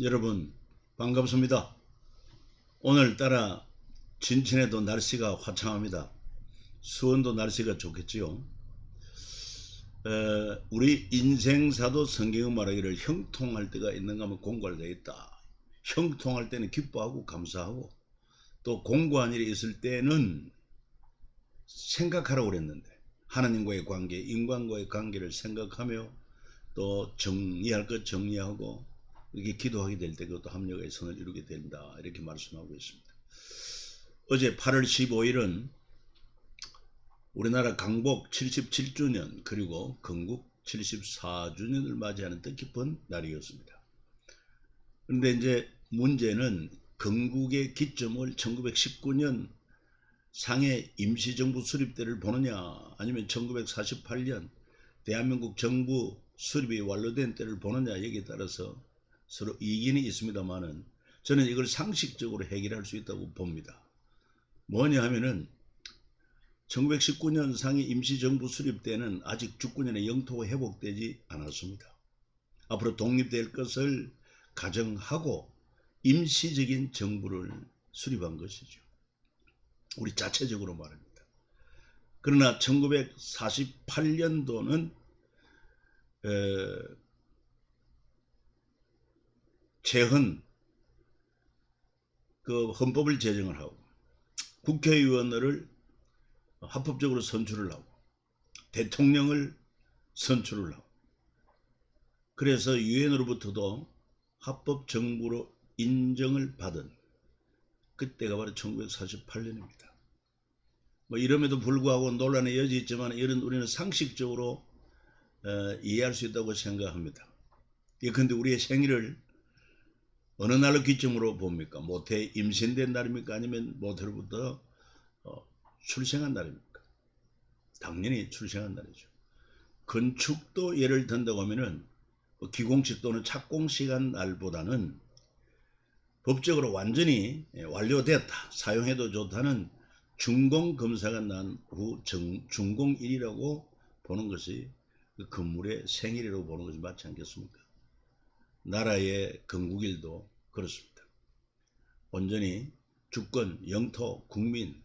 여러분 반갑습니다. 오늘따라 진천에도 날씨가 화창합니다. 수원도 날씨가 좋겠지요. 우리 인생사도 성경은 말하기를 형통할 때가 있는가 하면 공고할 때가 있다. 형통할 때는 기뻐하고 감사하고, 또 공고한 일이 있을 때는 생각하라고 그랬는데 하나님과의 관계, 인간과의 관계를 생각하며 또 정리할 것 정리하고 이렇게 기도하게 될 때 그것도 합력의 선을 이루게 된다, 이렇게 말씀하고 있습니다. 어제 8월 15일은 우리나라 강복 77주년 그리고 건국 74주년을 맞이하는 뜻깊은 날이었습니다. 그런데 이제 문제는 건국의 기점을 1919년 상해 임시정부 수립 때를 보느냐, 아니면 1948년 대한민국 정부 수립이 완료된 때를 보느냐, 여기에 따라서 서로 이견이 있습니다만은 저는 이걸 상식적으로 해결할 수 있다고 봅니다. 뭐냐 하면은 1919년 상해 임시정부 수립 때는 아직 주권의 영토가 회복되지 않았습니다. 앞으로 독립될 것을 가정하고 임시적인 정부를 수립한 것이죠. 우리 자체적으로 말합니다. 그러나 1948년도는 최헌 그 헌법을 제정을 하고 국회의원을 합법적으로 선출을 하고 대통령을 선출을 하고, 그래서 유엔으로부터도 합법 정부로 인정을 받은 그때가 바로 1948년입니다. 뭐 이럼에도 불구하고 논란의 여지 있지만 이런 우리는 상식적으로 이해할 수 있다고 생각합니다. 예컨대 우리의 생일을 어느 날로 기점으로 봅니까? 모태 임신된 날입니까? 아니면 모태로부터 출생한 날입니까? 당연히 출생한 날이죠. 건축도 예를 든다고 하면은 기공식 또는 착공시간 날보다는 법적으로 완전히 완료됐다, 사용해도 좋다는 준공검사가 난 후 준공일이라고 보는 것이 그 건물의 생일이라고 보는 것이 맞지 않겠습니까? 나라의 건국일도 그렇습니다. 온전히 주권, 영토, 국민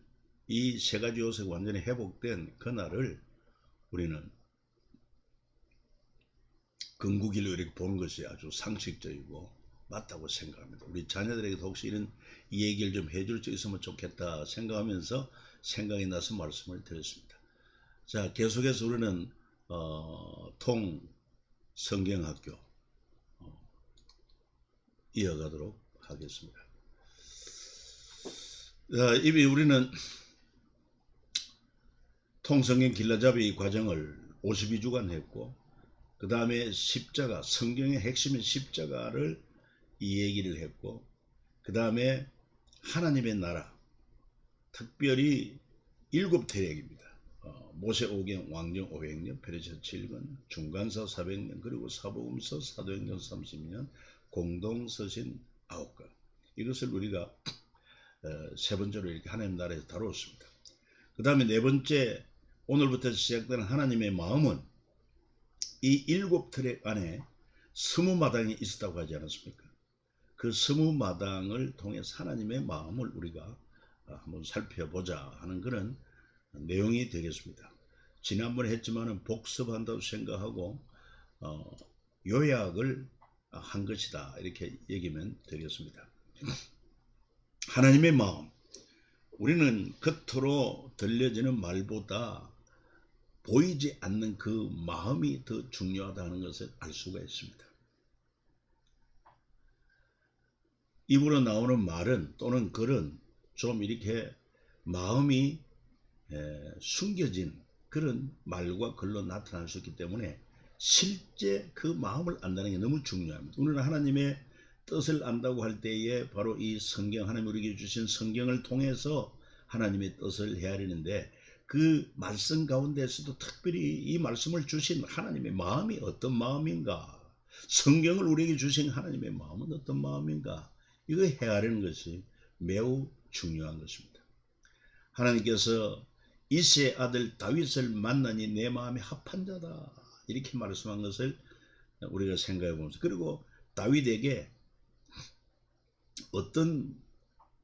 이 세 가지 요소가 완전히 회복된 그날을 우리는 건국일로 이렇게 보는 것이 아주 상식적이고 맞다고 생각합니다. 우리 자녀들에게도 혹시 이런 이 얘기를 좀 해줄 수 있으면 좋겠다 생각하면서 생각이 나서 말씀을 드렸습니다. 자, 계속해서 우리는 통성경학교 이어가도록 하겠습니다. 이미 우리는 통성경 길라잡이 과정을 52주간 했고, 그 다음에 십자가, 성경의 핵심인 십자가를 이 얘기를 했고, 그 다음에 하나님의 나라, 특별히 7태력입니다. 모세 5경, 왕정 500년, 페르시아 7권, 중간사 400년, 그리고 사복음서, 사도행전 30년, 공동서신 9권. 이것을 우리가 세 번째로 이렇게 하나님 나라에서 다루었습니다. 그 다음에 네 번째, 오늘부터 시작되는 하나님의 마음은 이 7트랙 안에 20마당이 있었다고 하지 않았습니까? 그 20마당을 통해서 하나님의 마음을 우리가 한번 살펴보자 하는 그런 내용이 되겠습니다. 지난번에 했지만은 복습한다고 생각하고 요약을 한 것이다, 이렇게 얘기하면 되겠습니다. 하나님의 마음, 우리는 겉으로 들려지는 말보다 보이지 않는 그 마음이 더 중요하다는 것을 알 수가 있습니다. 입으로 나오는 말은 또는 글은 좀 이렇게 마음이 숨겨진 그런 말과 글로 나타날 수 있기 때문에 실제 그 마음을 안다는 게 너무 중요합니다. 우리는 하나님의 뜻을 안다고 할 때에 바로 이 성경, 하나님 우리에게 주신 성경을 통해서 하나님의 뜻을 헤아리는데, 그 말씀 가운데서도 특별히 이 말씀을 주신 하나님의 마음이 어떤 마음인가, 성경을 우리에게 주신 하나님의 마음은 어떤 마음인가, 이거 헤아리는 것이 매우 중요한 것입니다. 하나님께서 이새의 아들 다윗을 만나니 내 마음이 합한 자다, 이렇게 말씀한 것을 우리가 생각해 보면서, 그리고 다윗에게 어떤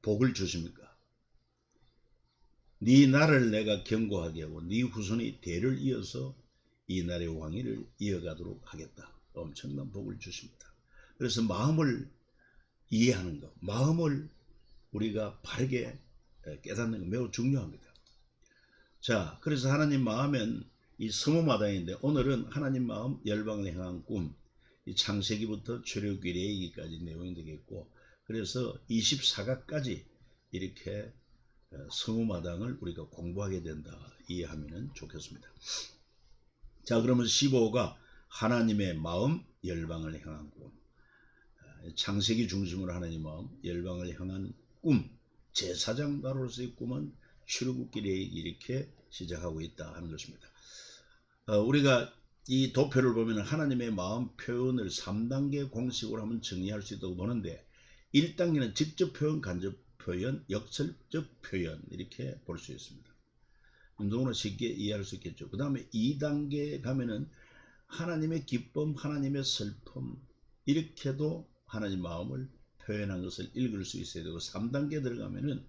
복을 주십니까? 네 나라를 내가 견고하게 하고 네 후손이 대를 이어서 이 나라의 왕위를 이어가도록 하겠다. 엄청난 복을 주십니다. 그래서 마음을 이해하는 것, 마음을 우리가 바르게 깨닫는 것 매우 중요합니다. 자, 그래서 하나님 마음은 이 서무마당인데 오늘은 하나님 마음 열방을 향한 꿈, 이 창세기부터 출애굽기 레위기까지 내용이 되겠고, 그래서 24가까지 이렇게 서무마당을 우리가 공부하게 된다 이해하면 좋겠습니다. 자, 그러면 15가 하나님의 마음 열방을 향한 꿈, 창세기 중심으로 하나님의 마음 열방을 향한 꿈, 제사장 나로서의 꿈은 출애굽기 레위기 이렇게 시작하고 있다 하는 것입니다. 우리가 이 도표를 보면 하나님의 마음 표현을 3단계 공식으로 한번 정리할 수 있다고 보는데, 1단계는 직접 표현, 간접 표현, 역설적 표현 이렇게 볼 수 있습니다. 너무나 쉽게 이해할 수 있겠죠. 그 다음에 2단계 가면은 하나님의 기쁨, 하나님의 슬픔 이렇게도 하나님 마음을 표현한 것을 읽을 수 있어야 되고, 3단계 들어가면은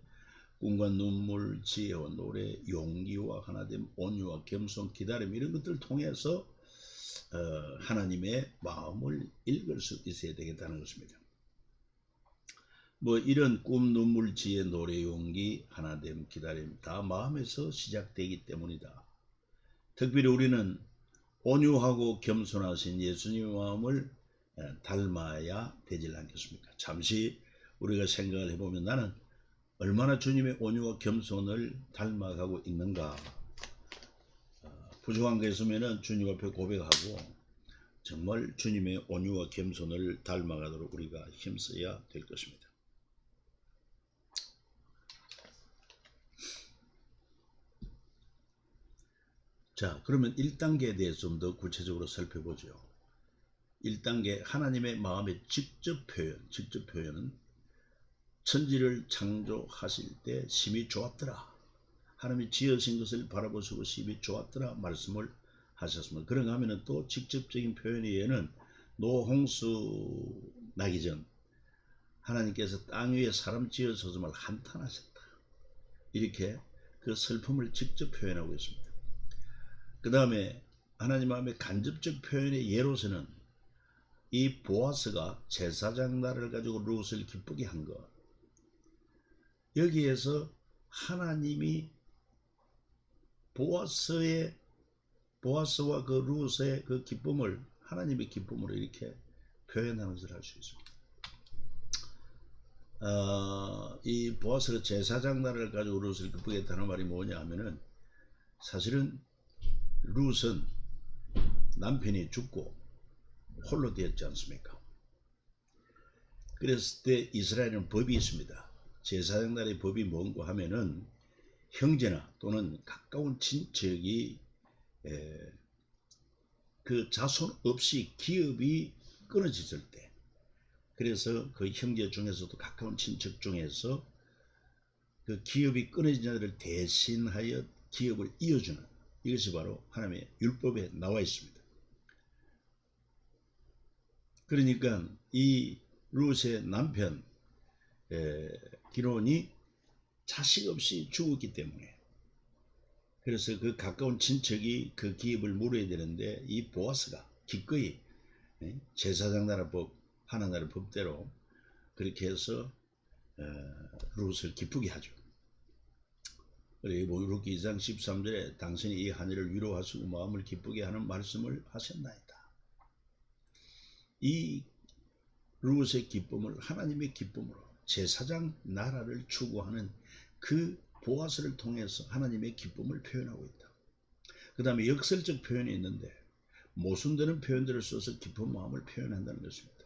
꿈과 눈물, 지혜와 노래, 용기와 하나됨, 온유와 겸손, 기다림 이런 것들을 통해서 하나님의 마음을 읽을 수 있어야 되겠다는 것입니다. 뭐 이런 꿈, 눈물, 지혜, 노래, 용기, 하나됨, 기다림 다 마음에서 시작되기 때문이다. 특별히 우리는 온유하고 겸손하신 예수님의 마음을 닮아야 되질 않겠습니까? 잠시 우리가 생각을 해보면 나는 얼마나 주님의 온유와 겸손을 닮아가고 있는가. 부족한 게 있으면 주님 앞에 고백하고 정말 주님의 온유와 겸손을 닮아가도록 우리가 힘써야 될 것입니다. 자, 그러면 1단계에 대해서 좀 더 구체적으로 살펴보죠. 1단계 하나님의 마음의 직접 표현은 천지를 창조하실 때 심히 좋았더라. 하나님이 지으신 것을 바라보시고 심히 좋았더라 말씀을 하셨습니다. 그런가 하면 또 직접적인 표현에는 노홍수 나기 전 하나님께서 땅 위에 사람 지어서 정말 한탄하셨다. 이렇게 그 슬픔을 직접 표현하고 있습니다. 그 다음에 하나님 마음의 간접적 표현의 예로서는 이 보아스가 제사장 나를 가지고 룻을 기쁘게 한 것, 여기에서 하나님이 보아스와 그 룻의 그 기쁨을 하나님의 기쁨으로 이렇게 표현하는 것을 할 수 있습니다. 이 보아스가 제사장 나를 가지고 룻을 기쁘게 했다는 말이 뭐냐 하면은, 사실은 룻은 남편이 죽고 홀로 되었지 않습니까? 그랬을 때 이스라엘은 법이 있습니다. 제사장 날의 법이 뭔가 하면은 형제나 또는 가까운 친척이 그 자손 없이 기업이 끊어졌을 때, 그래서 그 형제 중에서도 가까운 친척 중에서 그 기업이 끊어진 자들을 대신하여 기업을 이어주는, 이것이 바로 하나님의 율법에 나와 있습니다. 그러니까 이 룻의 남편 기론이 자식 없이 죽었기 때문에, 그래서 그 가까운 친척이 그 기업을 물어야 되는데 이 보아스가 기꺼이 제사장 나라 법, 하나님 나라 법대로 그렇게 해서 룻을 기쁘게 하죠. 그리고 룻기 2장 13절에 당신이 이 하늘을 위로하시고 마음을 기쁘게 하는 말씀을 하셨나이다. 이 룻의 기쁨을 하나님의 기쁨으로 제사장 나라를 추구하는 그 보아스를 통해서 하나님의 기쁨을 표현하고 있다. 그 다음에 역설적 표현이 있는데 모순되는 표현들을 써서 기쁜 마음을 표현한다는 것입니다.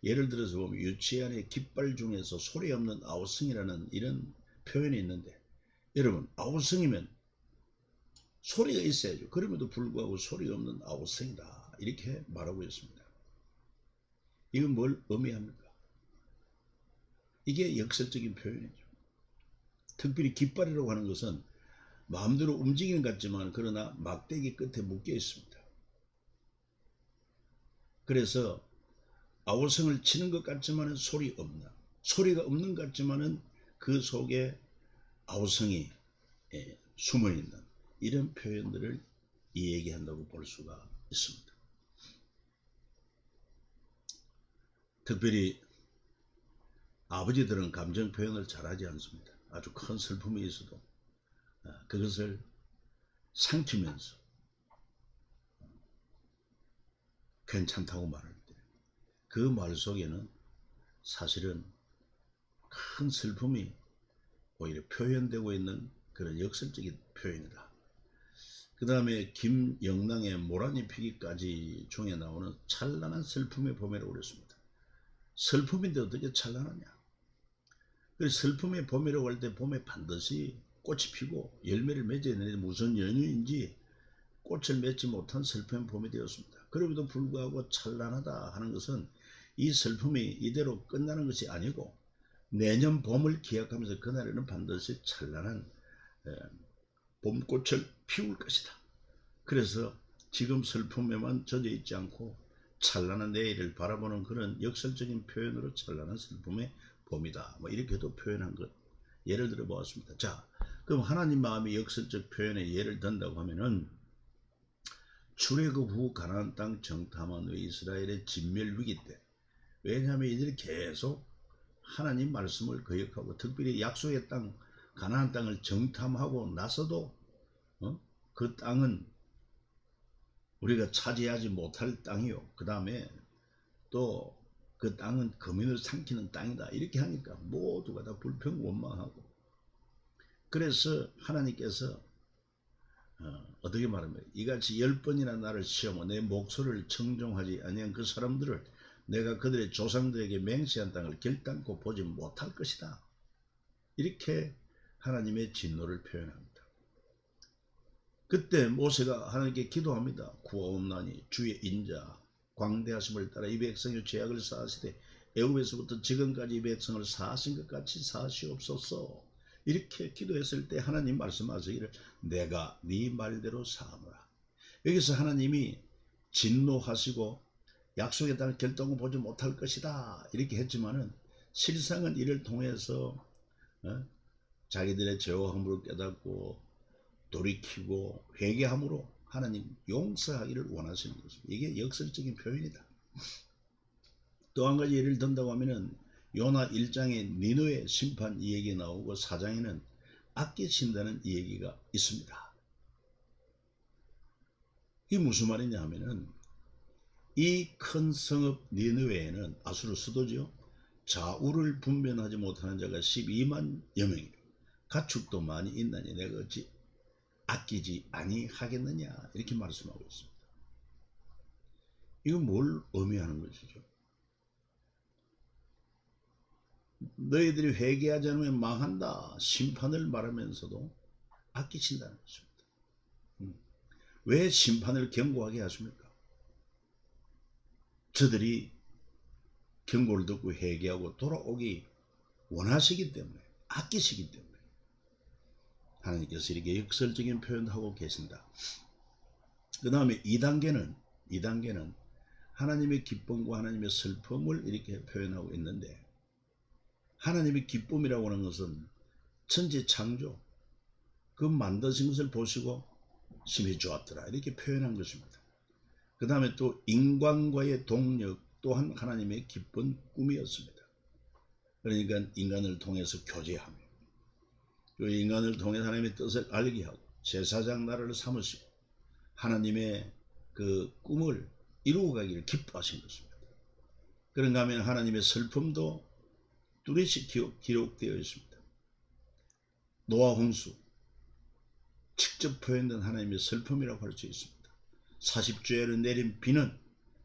예를 들어서 보면 유치원의 깃발 중에서 소리 없는 아우성이라는 이런 표현이 있는데, 여러분 아우성이면 소리가 있어야죠. 그럼에도 불구하고 소리 없는 아우성이다 이렇게 말하고 있습니다. 이건 뭘 의미합니까? 이게 역설적인 표현이죠. 특별히 깃발이라고 하는 것은 마음대로 움직이는 것 같지만 그러나 막대기 끝에 묶여 있습니다. 그래서 아우성을 치는 것 같지만 소리 없는, 소리가 없는 것 같지만은 그 속에 아우성이 숨어 있는 이런 표현들을 이야기한다고 볼 수가 있습니다. 특별히 아버지들은 감정 표현을 잘하지 않습니다. 아주 큰 슬픔이 있어도 그것을 삼키면서 괜찮다고 말할 때 그 말 속에는 사실은 큰 슬픔이 오히려 표현되고 있는 그런 역설적인 표현이다. 그 다음에 김영랑의 모란이 피기까지 중에 나오는 찬란한 슬픔의 봄이라고 그랬습니다. 슬픔인데 어떻게 찬란하냐. 그래서 슬픔의 봄이라고 할 때 봄에 반드시 꽃이 피고 열매를 맺어야 되는데 무슨 연유인지 꽃을 맺지 못한 슬픔의 봄이 되었습니다. 그럼에도 불구하고 찬란하다 하는 것은 이 슬픔이 이대로 끝나는 것이 아니고 내년 봄을 기약하면서 그날에는 반드시 찬란한 봄꽃을 피울 것이다. 그래서 지금 슬픔에만 젖어 있지 않고 찬란한 내일을 바라보는 그런 역설적인 표현으로 찬란한 슬픔의 봄이다. 뭐 이렇게도 표현한 것 예를 들어 보았습니다. 자, 그럼 하나님 마음이 역설적 표현에 예를 든다고 하면은 출애굽 후 가나안 땅 정탐한 후 이스라엘의 진멸 위기 때, 왜냐하면 이들이 계속 하나님 말씀을 거역하고 특별히 약속의 땅 가나안 땅을 정탐하고 나서도 그 땅은 우리가 차지하지 못할 땅이요. 그 다음에 또 그 땅은 거민을 삼키는 땅이다. 이렇게 하니까 모두가 다 불평원망하고, 그래서 하나님께서 어떻게 말하면 이같이 10번이나 나를 시험하고 내 목소리를 청종하지 아니한 그 사람들을 내가 그들의 조상들에게 맹세한 땅을 결단코 보지 못할 것이다. 이렇게 하나님의 진노를 표현합니다. 그때 모세가 하나님께 기도합니다. 구하옵나니 주의 인자 광대하심을 따라 이 백성의 죄악을 사하시되 애굽에서부터 지금까지 이 백성을 사하신 것 같이 사하시옵소서. 이렇게 기도했을 때 하나님 말씀하시기를 내가 네 말대로 사하노라. 여기서 하나님이 진노하시고 약속의 땅을 결단코 보지 못할 것이다 이렇게 했지만은 실상은 이를 통해서 자기들의 죄와 허물을 깨닫고 돌이키고 회개함으로 하나님 용서하기를 원하시는 것입니다. 이게 역설적인 표현이다. 또 한 가지 예를 든다고 하면은 요나 1장에 니느웨 심판 이 얘기 나오고 4장에는 아끼신다는 이 얘기가 있습니다. 이게 무슨 말이냐 하면은 이 큰 성읍 니느웨에는 아수르 수도죠. 좌우를 분별하지 못하는 자가 12만여 명이요 가축도 많이 있나니 내가 어찌 아끼지 아니하겠느냐 이렇게 말씀하고 있습니다. 이건 뭘 의미하는 것이죠? 너희들이 회개하지 않으면 망한다 심판을 말하면서도 아끼신다는 것입니다. 왜 심판을 경고하게 하십니까? 저들이 경고를 듣고 회개하고 돌아오기 원하시기 때문에, 아끼시기 때문에 하나님께서 이렇게 역설적인 표현을 하고 계신다. 그 다음에 2단계는 하나님의 기쁨과 하나님의 슬픔을 이렇게 표현하고 있는데, 하나님의 기쁨이라고 하는 것은 천지 창조 그 만드신 것을 보시고 심히 좋았더라 이렇게 표현한 것입니다. 그 다음에 또 인간과의 동력 또한 하나님의 기쁜 꿈이었습니다. 그러니까 인간을 통해서 교제하며 그 인간을 통해 하나님의 뜻을 알게 하고 제사장 나라를 삼으시고 하나님의 그 꿈을 이루어가기를 기뻐하신 것입니다. 그런가 하면 하나님의 슬픔도 뚜렷이 기록되어 있습니다. 노아 홍수 직접 표현된 하나님의 슬픔이라고 할 수 있습니다. 40주야로 내린 비는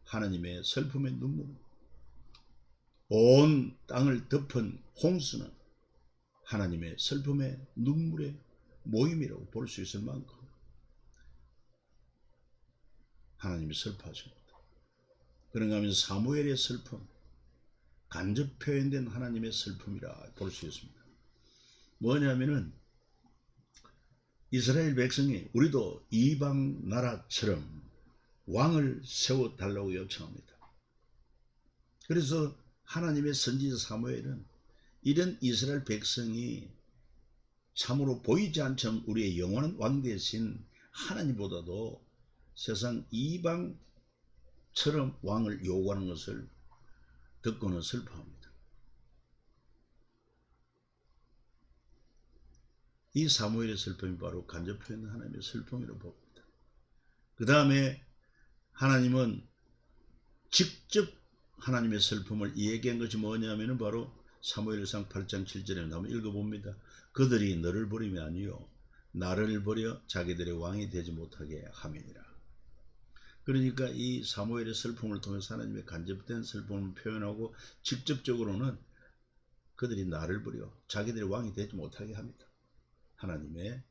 하나님의 슬픔의 눈물, 온 땅을 덮은 홍수는 하나님의 슬픔의 눈물의 모임이라고 볼 수 있을 만큼 하나님이 슬퍼하십니다. 그런가 하면 사무엘의 슬픔, 간접 표현된 하나님의 슬픔이라 볼 수 있습니다. 뭐냐면은 이스라엘 백성이 우리도 이방 나라처럼 왕을 세워달라고 요청합니다. 그래서 하나님의 선지자 사무엘은 이런 이스라엘 백성이 참으로 보이지 않지만 우리의 영원한 왕 대신 하나님보다도 세상 이방처럼 왕을 요구하는 것을 듣고는 슬퍼합니다. 이 사무엘의 슬픔이 바로 간접 표현한 하나님의 슬픔이라고 봅니다. 그 다음에 하나님은 직접 하나님의 슬픔을 얘기한 것이 뭐냐면 바로 사무엘상 8장 7절에 한번 읽어봅니다. 그들이 너를 버리면 아니요 나를 버려 자기들의 왕이 되지 못하게 함이니라. 그러니까 이 사무엘의 슬픔을 통해서 하나님의 간접된 슬픔을 표현하고 직접적으로는 그들이 나를 버려 자기들의 왕이 되지 못하게 합니다. 하나님의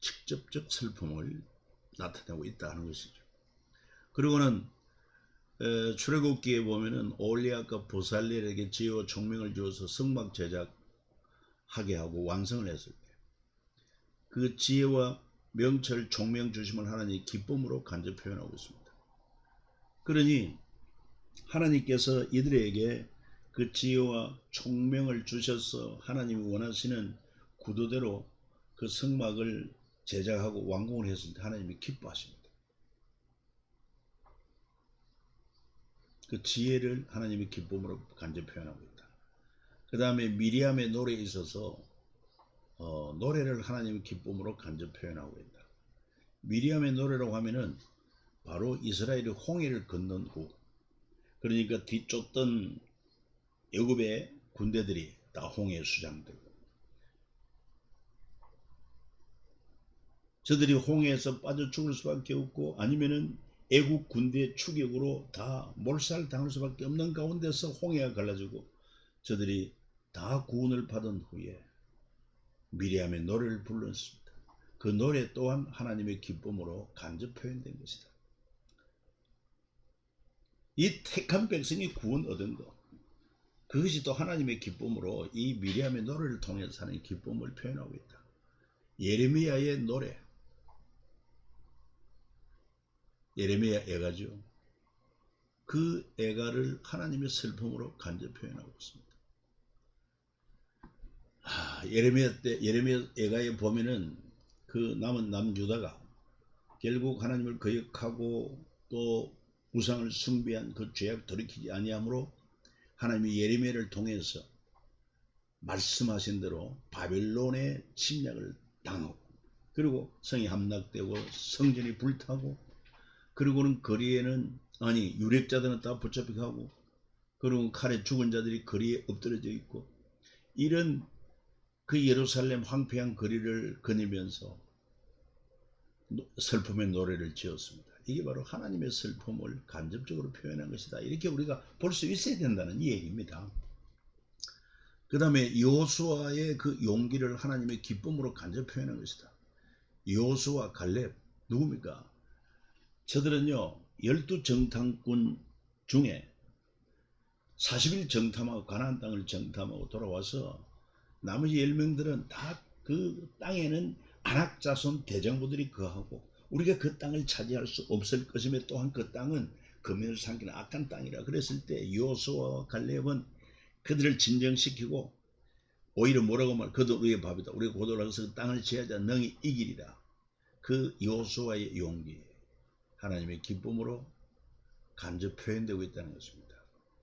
직접적 슬픔을 나타내고 있다는 것이죠. 그리고는 출애굽기에 보면은 올리압과 보살렐에게 지혜와 총명을 주어서 성막 제작하게 하고 완성을 했을 때 그 지혜와 명철 총명 주심을 하나님이 기쁨으로 간접 표현하고 있습니다. 그러니 하나님께서 이들에게 그 지혜와 총명을 주셔서 하나님이 원하시는 구도대로 그 성막을 제작하고 완공을 했을 때 하나님이 기뻐하십니다. 그 지혜를 하나님의 기쁨으로 간접 표현하고 있다. 그 다음에 미리암의 노래에 있어서 노래를 하나님의 기쁨으로 간접 표현하고 있다. 미리암의 노래라고 하면은 바로 이스라엘이 홍해를 건넌 후, 그러니까 뒤쫓던 애굽의 군대들이 다 홍해에 수장되고 저들이 홍해에서 빠져 죽을 수밖에 없고 아니면은 애국 군대의 추격으로 다 몰살당할 수밖에 없는 가운데서 홍해가 갈라지고 저들이 다 구원을 받은 후에 미리암의 노래를 불렀습니다. 그 노래 또한 하나님의 기쁨으로 간접 표현된 것이다. 이 택한 백성이 구원 얻은 것, 그것이 또 하나님의 기쁨으로 이 미리암의 노래를 통해서 하나님의 기쁨을 표현하고 있다. 예레미야의 노래, 예레미야 애가죠. 그 애가를 하나님의 슬픔으로 간접 표현하고 있습니다. 예레미야 때 예레미야 애가에 보면은 그 남은 남유다가 결국 하나님을 거역하고 또 우상을 숭배한 그 죄악 돌이키지 아니함으로 하나님이 예레미야를 통해서 말씀하신 대로 바벨론의 침략을 당하고 그리고 성이 함락되고 성전이 불타고 그리고는 거리에는 유력자들은 다 붙잡히고 그리고 칼에 죽은 자들이 거리에 엎드려져 있고 이런 그 예루살렘 황폐한 거리를 거니면서 슬픔의 노래를 지었습니다. 이게 바로 하나님의 슬픔을 간접적으로 표현한 것이다. 이렇게 우리가 볼 수 있어야 된다는 이 얘기입니다. 그 다음에 여호수아의 그 용기를 하나님의 기쁨으로 간접 표현한 것이다. 여호수아 갈렙 누굽니까? 저들은요 12정탐꾼 중에 40일 정탐하고 가나안 땅을 정탐하고 돌아와서 나머지 10명들은 다 그 땅에는 아낙 자손 대장부들이 거하고 우리가 그 땅을 차지할 수 없을 것이며 또한 그 땅은 금연을 삼키는 악한 땅이라 그랬을 때 여호수아와 갈렙은 그들을 진정시키고 오히려 뭐라고 말 그들 우리의 밥이다. 우리가 고돌아서 그 땅을 지하자 능히 이기리라. 그 여호수아의 용기 하나님의 기쁨으로 간접 표현되고 있다는 것입니다.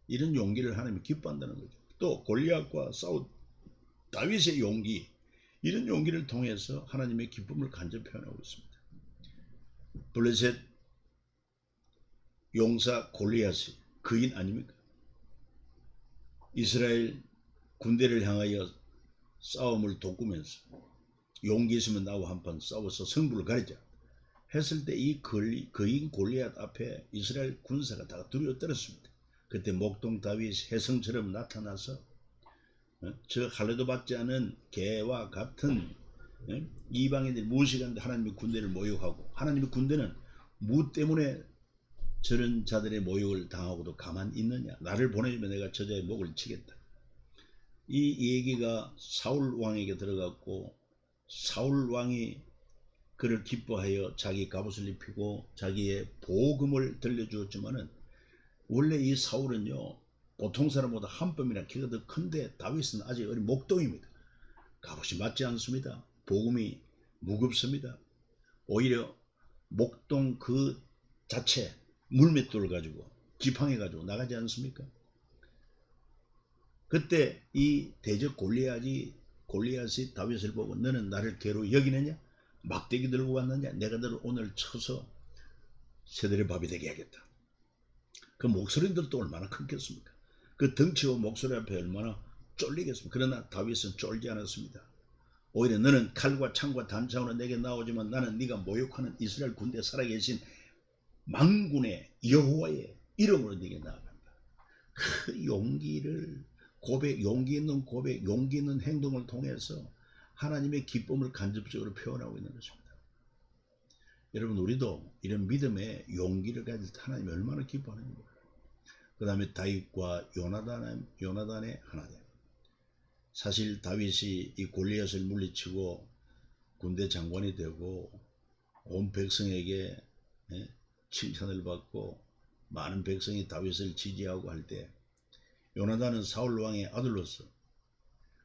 이런 용기를 하나님이 기뻐한다는 거죠. 또 골리앗과 싸운 다윗의 용기 이런 용기를 통해서 하나님의 기쁨을 간접 표현하고 있습니다. 블레셋 용사 골리앗이 그인 아닙니까? 이스라엘 군대를 향하여 싸움을 돕으면서 용기 있으면 나와 한판 싸워서 승부를 가리자 했을 때 이 거인 골리앗 앞에 이스라엘 군사가 다 두려워 떨었습니다. 그때 목동 다윗 혜성처럼 나타나서 저 할례도 받지 않은 개와 같은 이방인들이 무시간데 하나님의 군대를 모욕하고 하나님의 군대는 무 때문에 저런 자들의 모욕을 당하고도 가만히 있느냐. 나를 보내주면 내가 저자의 목을 치겠다. 이 얘기가 사울 왕에게 들어갔고 사울 왕이 그를 기뻐하여 자기 갑옷을 입히고 자기의 보금을 들려주었지만은 원래 이 사울은요 보통 사람보다 한 뼘이나 키가 더 큰데 다윗은 아직 어린 목동입니다. 값이 맞지 않습니다. 복음이 무겁습니다. 오히려 목동 그 자체 물맷돌을 가지고 지팡이 가지고 나가지 않습니까? 그때 이 대적 골리앗이 다윗을 보고 너는 나를 개로 여기느냐? 막대기 들고 왔느냐? 내가 너를 오늘 쳐서 새들의 밥이 되게 하겠다. 그 목소리들도 얼마나 크겠습니까? 그 덩치와 목소리 앞에 얼마나 쫄리겠습니까? 그러나 다윗은 쫄지 않았습니다. 오히려 너는 칼과 창과 단창으로 내게 나오지만 나는 네가 모욕하는 이스라엘 군대에 살아계신 만군의 여호와의 이름으로 네게 나아간다. 그 용기를 용기 있는 고백, 용기 있는 행동을 통해서 하나님의 기쁨을 간접적으로 표현하고 있는 것입니다. 여러분, 우리도 이런 믿음의 용기를 가질 때 하나님이 얼마나 기뻐하는지 몰라요. 그 다음에 다윗과 요나단의 하나됨. 사실 다윗이 이 골리앗을 물리치고 군대 장관이 되고 온 백성에게 칭찬을 받고 많은 백성이 다윗을 지지하고 할 때 요나단은 사울 왕의 아들로서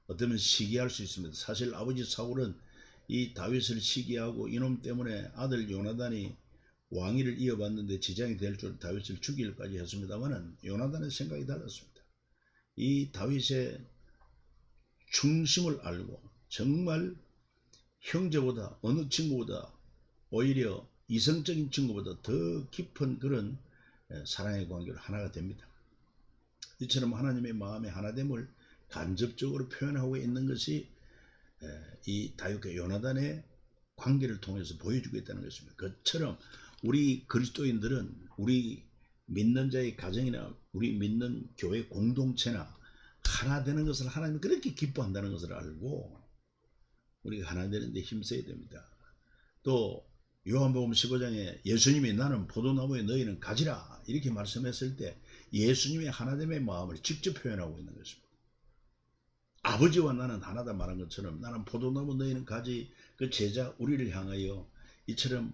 어쩌면 시기할 수 있습니다. 사실 아버지 사울은 이 다윗을 시기하고 이놈 때문에 아들 요나단이 왕위를 이어받는데 지장이 될 줄 다윗을 죽일까지 했습니다만 요나단의 생각이 달랐습니다. 이 다윗의 중심을 알고 정말 형제보다 어느 친구보다 오히려 이성적인 친구보다 더 깊은 그런 사랑의 관계로 하나가 됩니다. 이처럼 하나님의 마음의 하나됨을 간접적으로 표현하고 있는 것이 이 다윗과 요나단의 관계를 통해서 보여주고 있다는 것입니다. 그처럼 우리 그리스도인들은 우리 믿는 자의 가정이나 우리 믿는 교회 공동체나 하나 되는 것을 하나님이 그렇게 기뻐한다는 것을 알고 우리가 하나 되는 데 힘써야 됩니다. 또 요한복음 15장에 예수님이 나는 포도나무에 너희는 가지라 이렇게 말씀했을 때 예수님의 하나됨의 마음을 직접 표현하고 있는 것입니다. 아버지와 나는 하나다 말한 것처럼 나는 포도나무 너희는 가지, 그 제자 우리를 향하여 이처럼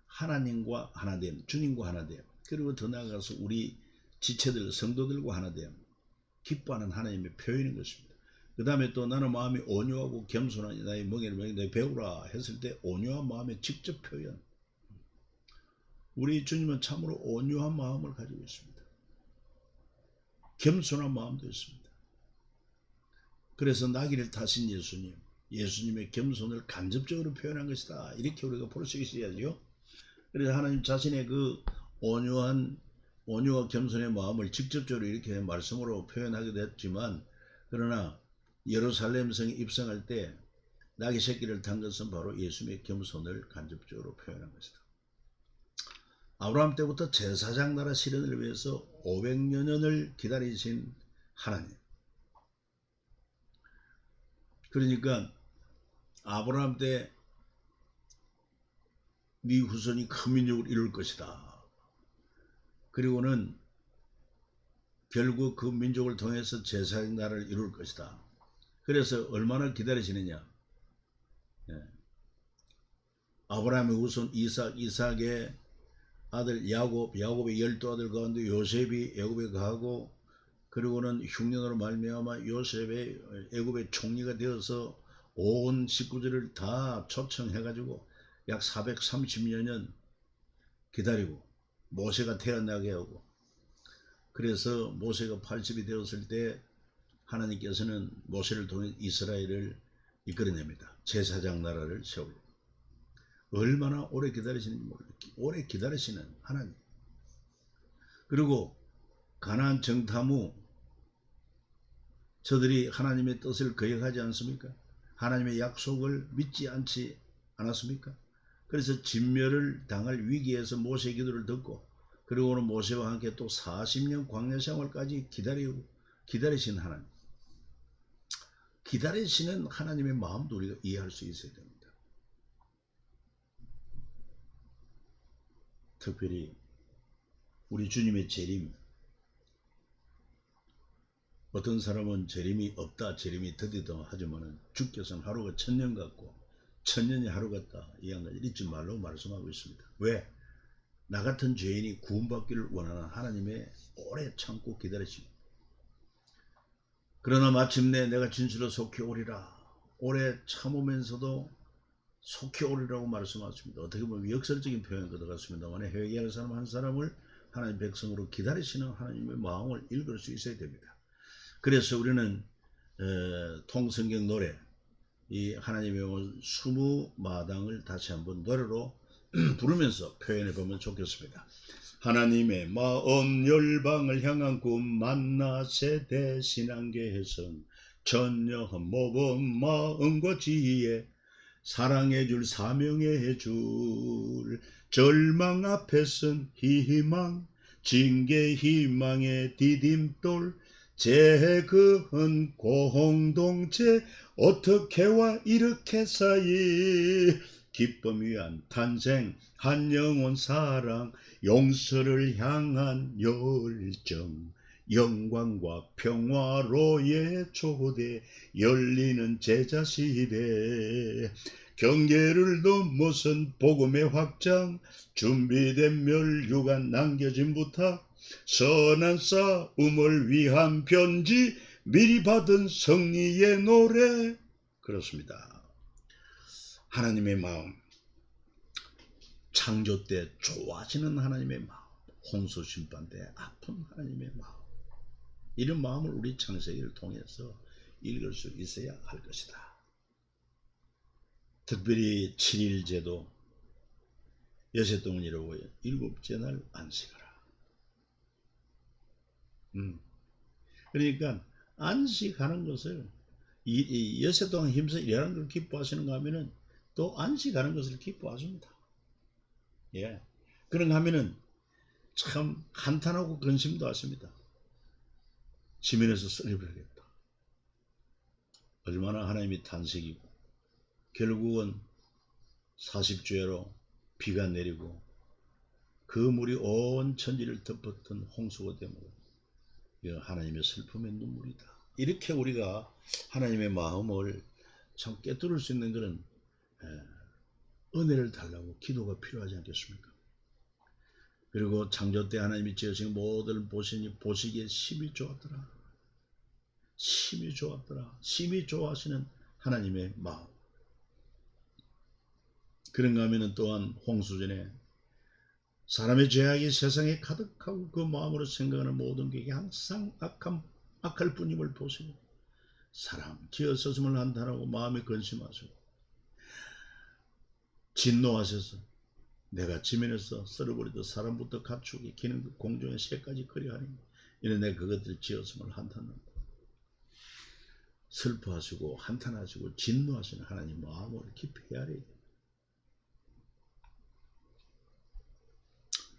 하나님과 하나됨, 주님과 하나됨, 그리고 더 나아가서 우리 지체들 성도들과 하나됨 기뻐하는 하나님의 표현인 것입니다. 그 다음에 또 나는 마음이 온유하고 겸손하니 나의 멍에를 먹이 너희 배우라 했을 때 온유한 마음의 직접 표현. 우리 주님은 참으로 온유한 마음을 가지고 있습니다. 겸손한 마음도 있습니다. 그래서 나귀를 타신 예수님의 겸손을 간접적으로 표현한 것이다. 이렇게 우리가 볼 수 있어야죠. 그래서 하나님 자신의 그 온유와 겸손의 마음을 직접적으로 이렇게 말씀으로 표현하게 됐지만, 그러나 예루살렘 성에 입성할 때 나귀 새끼를 탄 것은 바로 예수님의 겸손을 간접적으로 표현한 것이다. 아브라함 때부터 제사장 나라 실현을 위해서 500여 년을 기다리신 하나님. 그러니까 아브라함 때 네 후손이 큰 민족을 이룰 것이다. 그리고는 결국 그 민족을 통해서 제사장 나라를 이룰 것이다. 그래서 얼마나 기다리시느냐. 아브라함의 후손 이삭의 아들 야곱의 12아들 가운데 요셉이 애굽에 가고, 그리고는 흉년으로 말미암아 요셉의 애굽의 총리가 되어서 온 식구들을 다 초청해가지고 약 430여 년 기다리고 모세가 태어나게 하고, 그래서 모세가 80이 되었을 때 하나님께서는 모세를 통해 이스라엘을 이끌어냅니다. 제사장 나라를 세우고. 얼마나 오래 기다리시는지 모르겠어요. 오래 기다리시는 하나님. 그리고 가나안 정탐 후 저들이 하나님의 뜻을 거역하지 않습니까? 하나님의 약속을 믿지 않았습니까? 그래서 진멸을 당할 위기에서 모세의 기도를 듣고, 그리고는 모세와 함께 또 40년 광야 생활까지 기다리신 하나님. 기다리시는 하나님의 마음도 우리가 이해할 수 있어야 됩니다. 특별히 우리 주님의 재림. 어떤 사람은 재림이 없다, 재림이 더디다 하지만 주께서는 하루가 1000년 같고 1000년이 하루 같다, 이 한 가지 잊지 말라고 말씀하고 있습니다. 왜? 나 같은 죄인이 구원받기를 원하는 하나님의 오래 참고 기다리십니다. 그러나 마침내 내가 진실로 속히 오리라. 오래 참으면서도 속히 오리라고 말씀하십니다. 어떻게 보면 역설적인 표현이 들어갔습니다만 회개할 사람 한 사람을 하나님 백성으로 기다리시는 하나님의 마음을 읽을 수 있어야 됩니다. 그래서 우리는 통성경 노래 이 하나님의 온 20마당을 다시 한번 노래로 부르면서 표현해 보면 좋겠습니다. 하나님의 마음 열방을 향한 꿈 만나 세대 신앙계에선 전여한 모범 마음과 지혜 사랑해 줄 사명해 줄 절망 앞에선 희망 징계 희망의 디딤돌 재그은 공동체 어떻게와 이렇게 사이 기쁨 위한 탄생 한 영혼 사랑 용서를 향한 열정 영광과 평화로의 초대 열리는 제자시대 경계를 넘어선 복음의 확장 준비된 멸류가 남겨진 부탁 선한 싸움을 위한 편지 미리 받은 승리의 노래. 그렇습니다. 하나님의 마음 창조 때 좋아하시는 하나님의 마음 홍수 심판 때 아픈 하나님의 마음 이런 마음을 우리 창세기를 통해서 읽을 수 있어야 할 것이다. 특별히 7일 제도 여섯동이라고 해요. 7째 날 안식하라. 그러니까 안식하는 것을 여섯 동안 힘써 일하는 걸 기뻐하시는가 하면은 또 안식하는 것을 기뻐하십니다. 예. 그런가 하면은 참 한탄하고 근심도 하십니다. 지면에서 썰어버리겠다. 얼마나 하나님이 탄식이고 결국은 40주야로 비가 내리고 그 물이 온 천지를 덮었던 홍수가 되므로 하나님의 슬픔의 눈물이다. 이렇게 우리가 하나님의 마음을 참 깨뚫을 수 있는 그런 은혜를 달라고 기도가 필요하지 않겠습니까? 그리고 창조 때 하나님이 지으신 모든 보시니 보시기에 심히 좋았더라. 심히 좋았더라. 심히 좋아하시는 하나님의 마음. 그런가 하면 또한 홍수전에 사람의 죄악이 세상에 가득하고 그 마음으로 생각하는 모든 게 항상 악할 뿐임을 보시고 사람 지어서슴을 한탄하고 마음에 근심하시고 진노하셔서 내가 지면에서 썰어버리듯 사람부터 가축이 기는 그 공중의 새까지 그리하니 이는 내가 그것들을 지었음을 한탄한다. 슬퍼하시고 한탄하시고 진노하시는 하나님 마음을 깊이 헤아려야 돼요.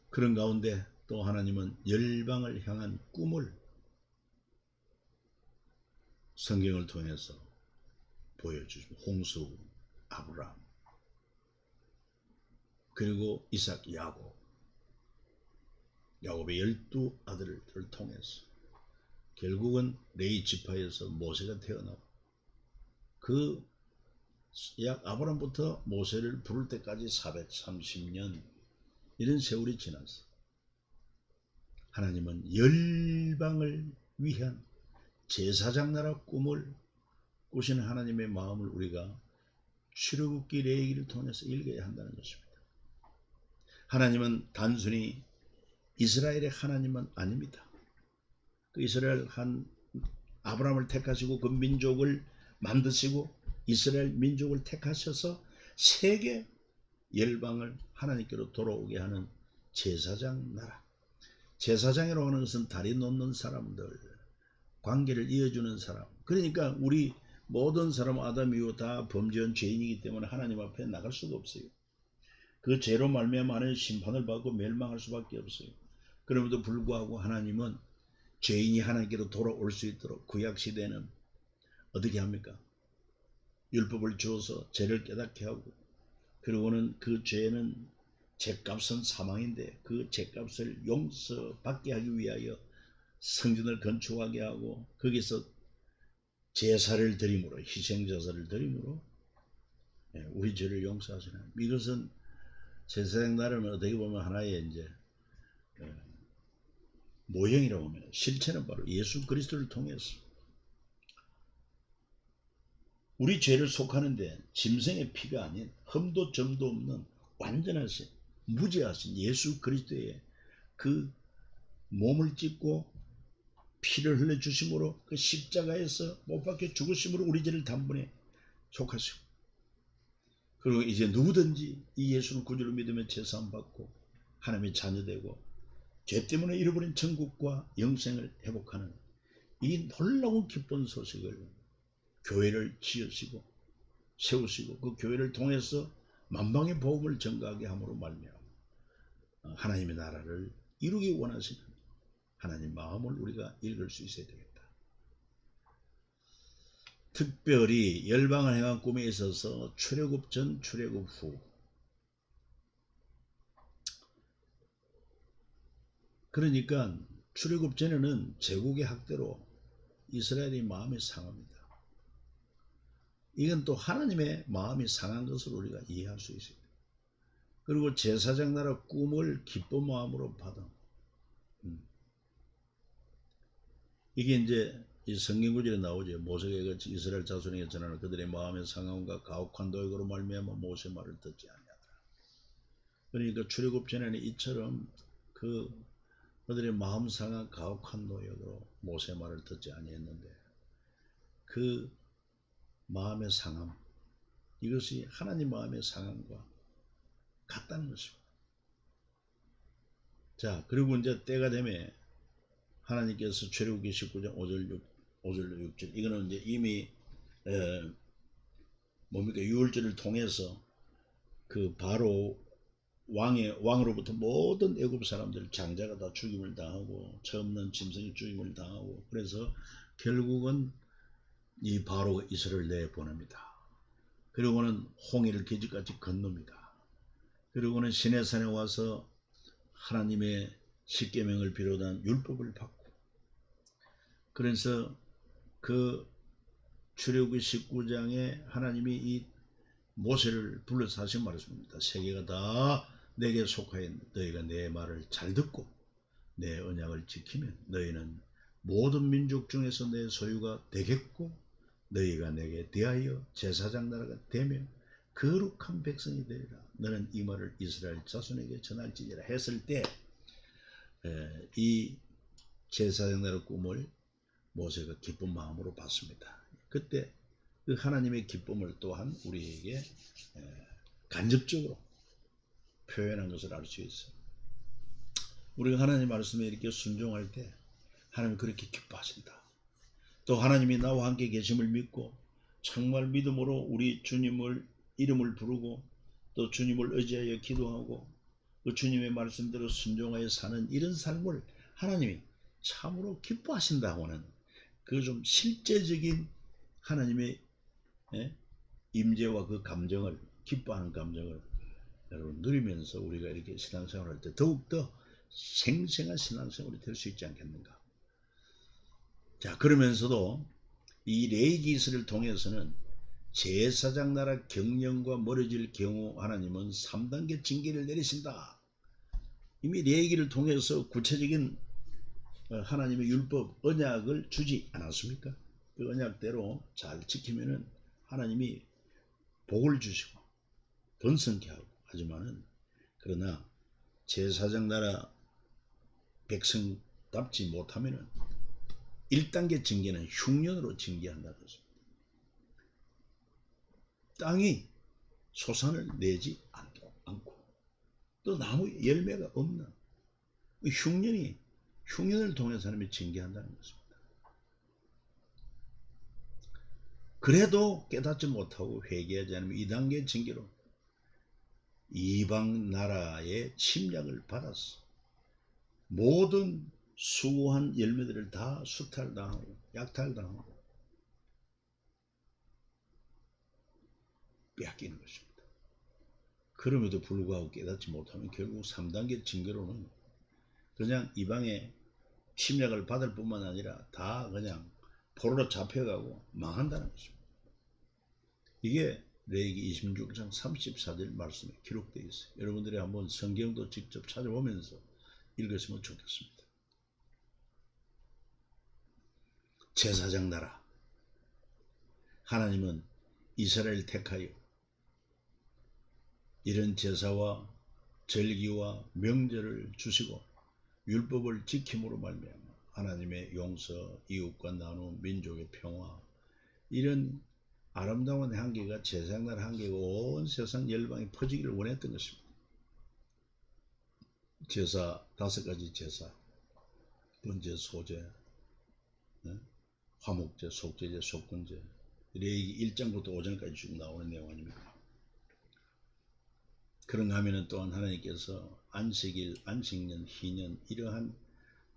그런 가운데 또 하나님은 열방을 향한 꿈을 성경을 통해서 보여주십니다. 홍수, 아브라함, 그리고 이삭, 야곱의 12아들을 통해서 결국은 레위 지파에서 모세가 태어나고 그 약 아브라함부터 모세를 부를 때까지 430년 이런 세월이 지났어. 하나님은 열방을 위한 제사장 나라 꿈을 꾸시는 하나님의 마음을 우리가 출애굽기 레위기를 통해서 읽어야 한다는 것입니다. 하나님은 단순히 이스라엘의 하나님은 아닙니다. 그 이스라엘 한 아브라함을 택하시고 그 민족을 만드시고 이스라엘 민족을 택하셔서 세계 열방을 하나님께로 돌아오게 하는 제사장 나라. 제사장이라고 하는 것은 다리 놓는 사람들, 관계를 이어주는 사람. 그러니까 우리 모든 사람 아담 이후 다 범죄한 죄인이기 때문에 하나님 앞에 나갈 수가 없어요. 그 죄로 말미암아 하나님 심판을 받고 멸망할 수밖에 없어요. 그럼에도 불구하고 하나님은 죄인이 하나님께로 돌아올 수 있도록 구약시대는 어떻게 합니까? 율법을 주어서 죄를 깨닫게 하고 그리고는 그 죄는 죄값은 사망인데 그 죄값을 용서받게 하기 위하여 성전을 건축하게 하고 거기서 제사를 드림으로 희생제사를 드림으로 우리 죄를 용서하시는 이것은 제사장 나라는 어떻게 보면 하나의 이제 모형이라고 하면 실체는 바로 예수 그리스도를 통해서 우리 죄를 속하는데 짐승의 피가 아닌 흠도 점도 없는 완전하신 무죄하신 예수 그리스도의 그 몸을 찢고 피를 흘려 주심으로 그 십자가에서 못 박혀 죽으심으로 우리 죄를 단번에 속하시고, 그리고 이제 누구든지 이 예수를 구주로 믿으면 죄사함 받고 하나님의 자녀되고 죄 때문에 잃어버린 천국과 영생을 회복하는 이 놀라운 기쁜 소식을 교회를 지으시고 세우시고 그 교회를 통해서 만방의 복음을 전가하게 함으로 말미암아 하나님의 나라를 이루기 원하시는 하나님 마음을 우리가 읽을 수 있어야 되겠다. 특별히 열방을 행한 꿈에 있어서 출애굽 전 출애굽 후, 그러니까 출애굽 전에는 제국의 학대로 이스라엘의 마음이 상합니다. 이건 또 하나님의 마음이 상한 것을 우리가 이해할 수 있습니다. 그리고 제사장 나라 꿈을 기쁜 마음으로 받아. 이게 이제 이 성경 구절에 나오죠. 모세가 같이 이스라엘 자손에게 전하는 그들의 마음의 상함과 가혹한 도역으로 말미암아 모세 말을 듣지 아니하더라. 그러니까 출애굽 전에는 이처럼 그들의 마음 상한 가혹한 도역으로 모세 말을 듣지 아니했는데 그 마음의 상함, 이것이 하나님 마음의 상함과 같다는 것입니다. 자, 그리고 이제 때가 되면 하나님께서 출애굽기 19장 5절 6절 이거는 이제 이미 뭡니까 유월절을 통해서 그 바로 왕으로부터 모든 애굽 사람들 장자가 다 죽임을 당하고 처 없는 짐승이 죽임을 당하고, 그래서 결국은 이 바로가 이스라엘을 내보냅니다. 그리고는 홍해를 기지까지 건넙니다. 그리고는 시내산에 와서 하나님의 십계명을 비롯한 율법을 받고, 그래서 그 출애굽기 19장에 하나님이 이 모세를 불러서 하신 말씀입니다. 세계가 다 내게 속하여 너희가 내 말을 잘 듣고 내 언약을 지키면 너희는 모든 민족 중에서 내 소유가 되겠고 너희가 내게 대하여 제사장 나라가 되며 거룩한 백성이 되리라. 너는 이 말을 이스라엘 자손에게 전할지니라 했을 때 이 제사장 나라 꿈을 모세가 기쁜 마음으로 봤습니다. 그때 그 하나님의 기쁨을 또한 우리에게 간접적으로 표현한 것을 알 수 있어요. 우리가 하나님 말씀에 이렇게 순종할 때 하나님 그렇게 기뻐하신다. 또 하나님이 나와 함께 계심을 믿고 정말 믿음으로 우리 주님을 이름을 부르고 또 주님을 의지하여 기도하고 그 주님의 말씀대로 순종하여 사는 이런 삶을 하나님이 참으로 기뻐하신다고는 그 좀 실제적인 하나님의 임재와 그 감정을, 기뻐하는 감정을 여러분 누리면서 우리가 이렇게 신앙생활을 할 때 더욱더 생생한 신앙생활이 될 수 있지 않겠는가. 자, 그러면서도 이 레위기서를 통해서는 제사장 나라 경영과 멀어질 경우 하나님은 3단계 징계를 내리신다. 이미 레위기를 통해서 구체적인 하나님의 율법 언약을 주지 않았습니까? 그 언약대로 잘 지키면은 하나님이 복을 주시고 번성케 하고 하지만은, 그러나 제사장 나라 백성답지 못하면은 1단계 징계는 흉년으로 징계한다는 것입니다. 땅이 소산을 내지 않고 또 나무 열매가 없는 흉년을 통해서 하나님이 징계한다는 것입니다. 그래도 깨닫지 못하고 회개하지 않으면 2단계 징계로 이방 나라의 침략을 받았어. 모든 수고한 열매들을 다 수탈당하고 약탈당하고 빼앗기는 것입니다. 그럼에도 불구하고 깨닫지 못하면 결국 3단계 징계로는 그냥 이방의 침략을 받을 뿐만 아니라 다 그냥 포로로 잡혀가고 망한다는 것입니다. 이게 레위기 26장 34절 말씀에 기록되어 있어요. 여러분들이 한번 성경도 직접 찾아보면서 읽으시면 좋겠습니다. 제사장 나라, 하나님은 이스라엘 택하여 이런 제사와 절기와 명절을 주시고 율법을 지킴으로 말미암아 하나님의 용서, 이웃과 나눔, 민족의 평화, 이런 아름다운 향기가 제사날 향기가 온 세상 열방에 퍼지기를 원했던 것입니다. 제사 5가지 제사, 번제, 소제, 화목제, 속제제, 속건제, 레위기 1장부터 5장까지 쭉 나오는 내용 아닙니까? 그런가 하면은 또한 하나님께서 안식일, 안식년, 희년 이러한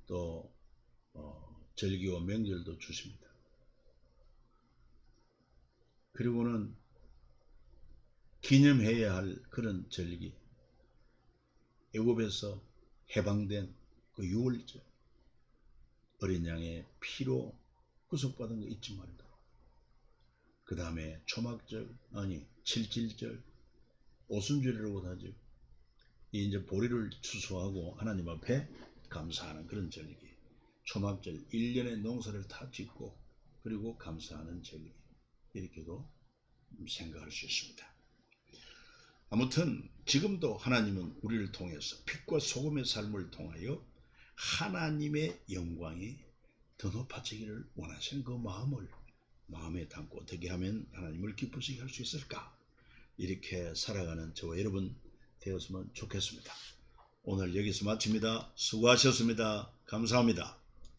또 절기와 명절도 주십니다. 그리고는 기념해야 할 그런 절기, 애굽에서 해방된 그 유월절, 어린 양의 피로 구속받은 거 잊지 말고, 그 다음에 초막절, 아니 칠칠절, 오순절이라고 하죠. 이제 보리를 추수하고 하나님 앞에 감사하는 그런 절기, 초막절, 1년의 농사를 다 짓고 그리고 감사하는 절기, 이렇게도 생각할 수 있습니다. 아무튼 지금도 하나님은 우리를 통해서 빛과 소금의 삶을 통하여 하나님의 영광이 더 높아지기를 원하시는 그 마음을 마음에 담고 어떻게 하면 하나님을 기쁘시게 할 수 있을까, 이렇게 살아가는 저와 여러분 되었으면 좋겠습니다. 오늘 여기서 마칩니다. 수고하셨습니다. 감사합니다.